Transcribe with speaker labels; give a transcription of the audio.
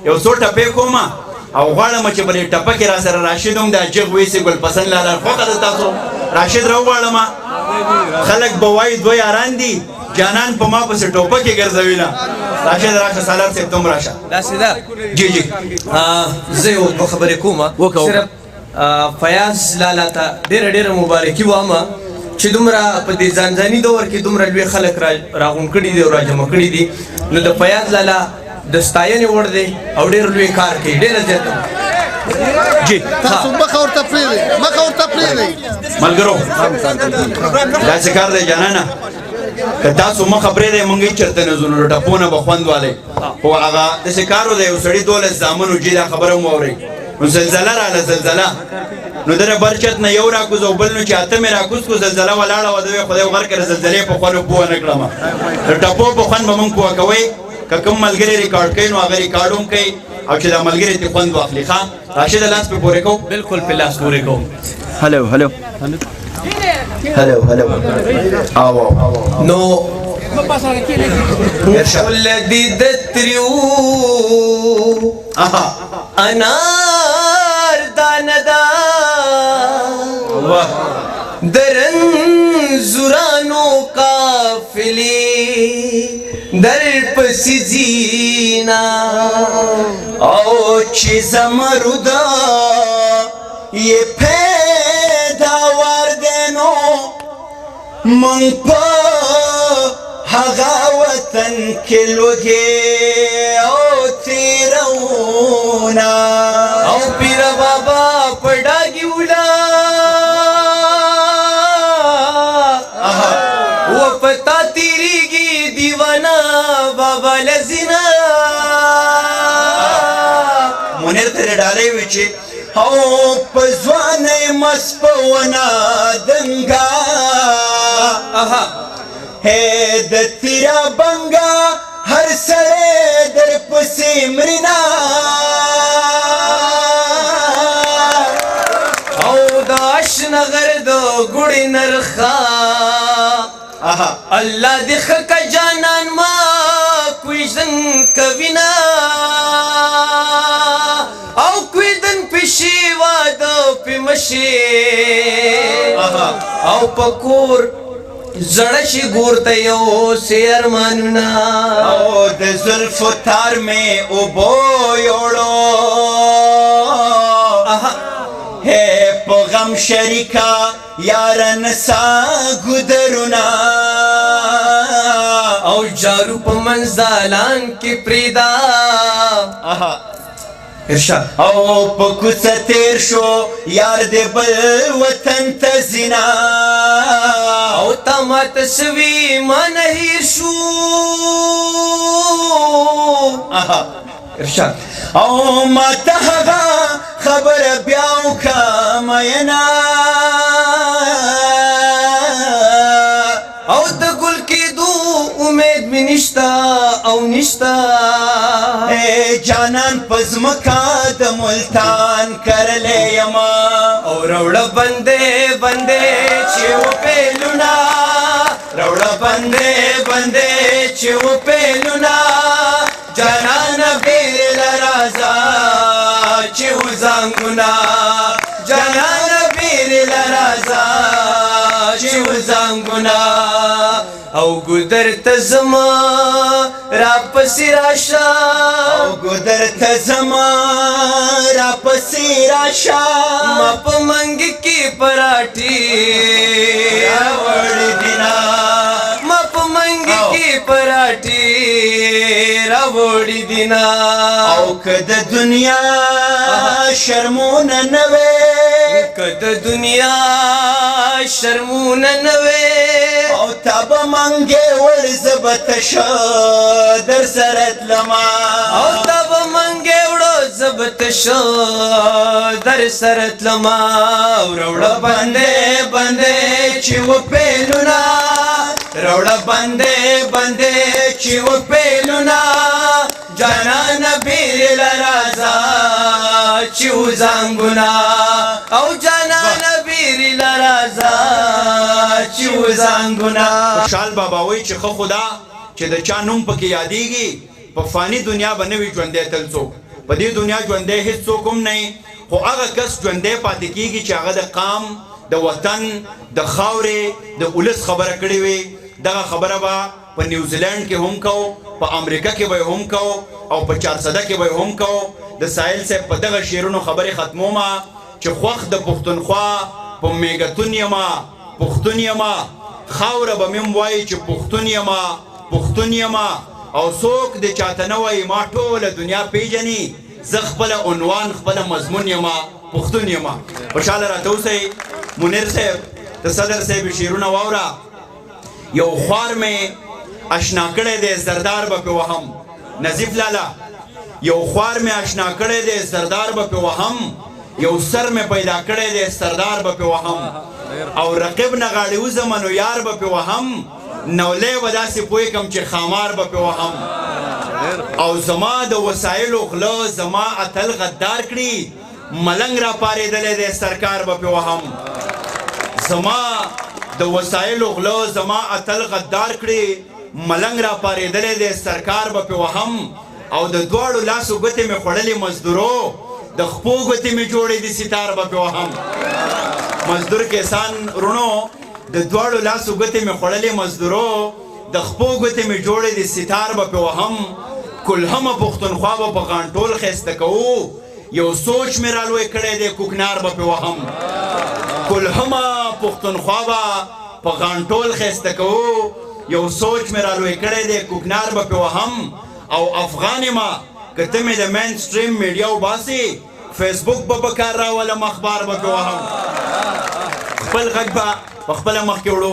Speaker 1: یو څو ټپې کوم او غواړم چې بلې ټپه کې را سره راشد هم دا جغ ویسې ګل پسند لاله خوښه ده تاسو راشد راوغواړم خلک به وایي دوه یاران دي جانان په ما پسې ټوپه کې ګرځوي نه راشد راشه سالار صاحب ته هم راشه
Speaker 2: داسې ده
Speaker 1: جی جی
Speaker 2: زه یو دوه خبرې کوم صرف فیاض لالا ته ډېره مبارکي وایم چې دومره په دې ځانځاني دور کې دومره لوی خلک راغونډ کړي دي او راجمع کړي دي نو د فیاض لالا د ستاینې وړ دی او ډېر لوی کار کوي ډېره زیاته
Speaker 1: جی
Speaker 3: تاسو مخه ورته پرېږدئ
Speaker 1: ملګرو داسې کار دی جانانه که تاسو مخه پرېږدئ موږ هېڅ چېرته نه ځو نو ټپونه به خوند والی خو هغه داسې کار و د یو سړي 12 زامن وجي دا خبره هم واورئ نو زلزله راغله زلزله نو دنه بر چت نه یو راکوز او بل نو چې اته مې راکوز کو زلزله ولاړه و دوی خدای غر کړه زلزلې په خوانو پوه نه کړم د ټپو په خوان به مونږ پوه کوي که کوم ملګری ریکارډ کوي نو هغه ریکارډ هم کوي او چې دا ملګری ته خوند واخلي ښه راشد لاس په پورې کو
Speaker 2: بالکل په لاس پورې کو
Speaker 1: هلو او
Speaker 2: نو ولدي دتريو انار داندا درن زرانو قافلی در پسی زینا او چی زمردا یہ پیداوار دینو من پا هغا وطن کې لوګي او تیرونا او پیر بابا پډاګي ولا و پتا تیریږي دیوانا بابا لزینا
Speaker 1: منیر تر ډالې وچی او پزوانه مسپونا دنګا ہے د تیرا بنگا هر سړی در پسې مرینا
Speaker 2: او د اشنا غرد ګړې نرخا الله دې خکا جانان ما کوئی زن کوینا او کوئی دن پشي وادو پمشي او پکور زړه شي ګورته یو سیر مانونا
Speaker 1: او د زلفو تار مې اوبو یوړو ہے په غم شریکا یارن سا ګدرنا
Speaker 2: او جارو په منزلان کې پریدا ارشاد
Speaker 1: او په کوڅه تیر شو یار دې بل وطن ته زنا
Speaker 2: او تمت سوي من هیر شو ارشاد
Speaker 1: او ما ته هغه خبر بیا وکماینا
Speaker 2: او د ګل کېدو امید مې نشتا او نشتا
Speaker 1: جانان پزمکا د ملتان کرلې یما
Speaker 2: او روړه بندې چې و پیلونا
Speaker 1: روړه بندې چې و پیلونا جانان بیر لرازا چې و زنګونا جانان بیر لرازا چې و زنګونا
Speaker 2: او ګدر تزما را پسې راشه
Speaker 1: او ګدر تزما را پسې راشه
Speaker 2: ما په منګ کې پراټي
Speaker 1: راوړ دینا
Speaker 2: ما په منګ کې پراټي راوړ دینا
Speaker 1: او کده دنیا شرمونه نه وې
Speaker 2: کده دنیا شرمونه نه وې
Speaker 1: او تابه منګې ور زبتش در سره تلما
Speaker 2: او تابه منګې وړو زبتش در سره تلما وروړه
Speaker 1: بندې چې و پیلونا روړه بندې چې و پیلونا جانان بیر لرازا چې و زنګونا
Speaker 2: او جانان بیر لرازا
Speaker 1: چې و زنګونا خوشحال بابا وایي چې خو خدا چې د چا نوم پکې یادېږي په فاني دنیا به نه وي ژوندی تل څوک په دې دنیا ژوندی هیڅوک هم نه خو هغه کس ژوندی پاتې کېږي چې هغه د قام د وطن د خاورې د ولس خبره کړې وي دغه خبره به په نیوزیلینډ کې هم کوو په امریکا کې به هم کوو او په 400 کې به هم کوو د ساحل صاحب په دغه شعرونو خبرې ختمومه چې خوښ د پښتونخوا په میږتون یما پښتون یما خاوره به مې وایي چې پښتون یما او څوک د چاته نه وایي ما ټوله دنیا پیژني زه خپله عنوان خپله مضمون یما پښتون یما خوشحاله راته اوسئ منیر صاحب د صدر صاحب شعرونه واوره یو خوار مې اشنا کړی دی زردار به پې وهم نظیف لالا یو خوار مې اشنا کړی دی زردار به پې وهم یو سر مې پیدا کړی دی سردار به پې وهم او رقیب نه غاړې وځم نو یار به پې وهم نولی به داسې پوه کم چې خامار به پې وهم او زما د وسایلو غله زما اتل غدار کړي ملنګ را پارېدلی دی سرکار به پې وهم زما د وسایلو غله زما اتل غدار کړي ملنګ را پارېدلی دی سرکار به پې وهم او د دواړو لاسو ګوتې مې خوړلې مزدورو د خپو ګوتې مې جوړې دي ستار به پې وهم مزدور کسان رونو د دواړو لاسو ګوتې مې خوړلې مزدورو د خپو ګوتې مې جوړې دي ستار به پې وهم کلهمه پښتونخوا به په غانټول ښایسته کوو یو سوچ مې رالوی کړی دی کوکنار به پې وهم کلهمه پښتونخوا به په غانټول ښایسته کوو یو سوچ مې رالوی کړی دی کوکنار به پې وهم او افغان یمه که ته مې د مین سټریم میډیا وباسې فیسبوک به په کار راولم اخبار به پې وهم خپل غږ به په خپله مخکې وړو